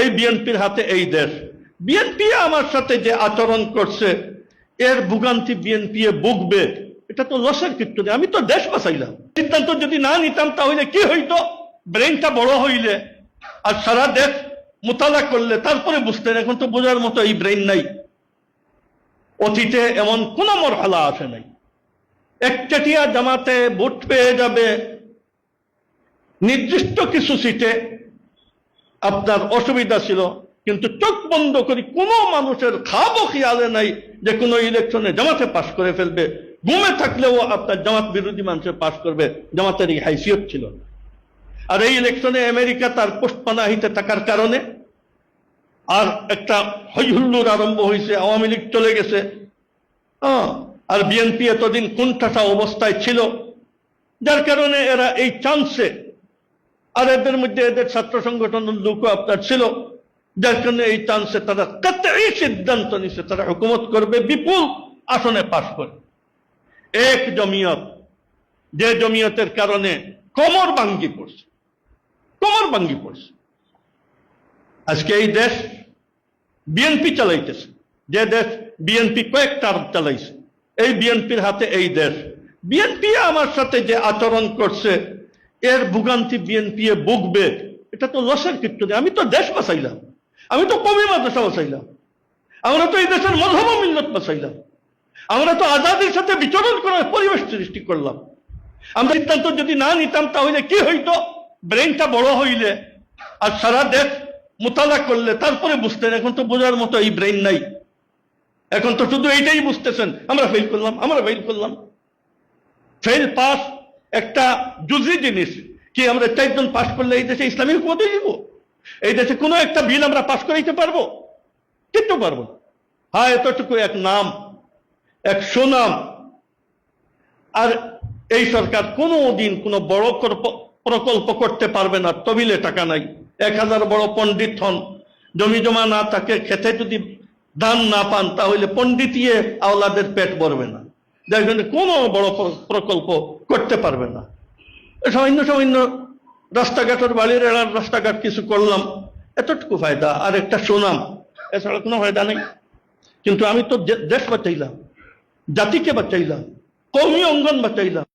এই বিএনপির হাতে এই দেশ। বিএনপি আমার সাথে যে আচরণ করছে এর ভোগান্তি বিএনপি ভুগবে, এটা তো লসের কিছু নেই। আমি তো দেশ বাঁচাইলাম। সিদ্ধান্ত যদি না নিতাম তাহলে কি হইতো, ব্রেনটা বড় হইলে আর সারা দেশ মোতালা করলে তারপরে বুঝতেন। এখন তো বোঝার মতো এই ব্রেন নাই। অতীতে এমন কোন মরহালা আসে নাই। একচাটিয়া জামাতে ভোট পেয়ে যাবে, নির্দিষ্ট কিছু সিটে আপনার অসুবিধা ছিল, কিন্তু চোখ বন্ধ করি কোন মানুষের খাবো খেয়ালে নাই যে কোন ইলেকশনে জামাতে পাশ করে ফেলবে। ঘুমে থাকলেও আপনার জামাত বিরোধী মানুষের পাশ করবে, জামাতের এই হাইসিয়ত ছিল না। আর এই ইলেকশনে আমেরিকা তার পোস্টপানাহিতে থাকার কারণে আর একটা হইহুল্লোড় আরম্ভ হয়েছে, আওয়ামী লীগ চলে গেছে। আর বিএনপি এতদিন কোনঠাসা অবস্থায় ছিল, যার কারণে এরা এই চান্সে, আর এদের মধ্যে এদের ছাত্র সংগঠনের লোকও আপনার ছিল, যার কারণে এই চান্সে তারা এই সিদ্ধান্ত নিছে তারা হুকুমত করবে, বিপুল আসনে পাশ করবে। এক জমিয়ত, যে জমিয়তের কারণে কোমর ভাঙ্গি পড়ছে। আজকে এই দেশ বিএনপি চালাইতেছে, যে দেশ বিএনপি কয়েক টার্ম চালাইছে, এই বিএনপির হাতে এই দেশ। বিএনপি আমার সাথে যে আচরণ করছে এর ভোগান্তি বিএনপি ভুগবে, এটা তো লসের কিছু নেই। আমি তো দেশ বাঁচাইলাম, আমি তো কমি মাদ্রাসা বাঁচাইলাম, আমরা তো এই দেশের মযহব ও মিল্লত বাঁচাইলাম, আমরা তো আজাদির সাথে বিচরণ করার পরিবেশ সৃষ্টি করলাম। আমরা সিদ্ধান্ত যদি না নিতাম তাহলে কি হইতো, ব্রেনটা বড় হইলে আর সারা দেশ মোতালা করলে তারপরে বুঝতেন। এখন তো বোঝার মতো এই ব্রেন নাই। এখন তো শুধু এইটাই বুঝতেছেন, আমরা ফেল করলাম। ফেল পাস একটা জুজি জিনিস। কি আমরা 4 জন পাস করলে এই দেশে ইসলামী হুকুমত দিব? এই দেশে কোনো একটা বিল আমরা পাস করাইতে পারবো? কিন্তু পারবো না। হ্যাঁ, এতটুকু এক নাম, এক সুনাম। আর এই সরকার কোনো দিন কোনো বড় প্রকল্প করতে পারবে না, তবিলে টাকা নাই। 1000 বড় পণ্ডিত হন, জমি জমা না থাকে, খেতে যদি দান না পান তাহলে পণ্ডিতিয়ে আওলাদের পেট ভরবে না, যার জন্য কোনো বড় প্রকল্প করতে পারবে না। সামান্য রাস্তাঘাটের বাড়ির এলার রাস্তাঘাট কিছু করলাম, এতটুকু ফায়দা আর একটা সুনাম, এছাড়া কোনো ফায়দা নেই। কিন্তু আমি তো দেশ বাঁচাইলাম, জাতিকে বাঁচাইলাম, কওমি অঙ্গন বাঁচাইলাম।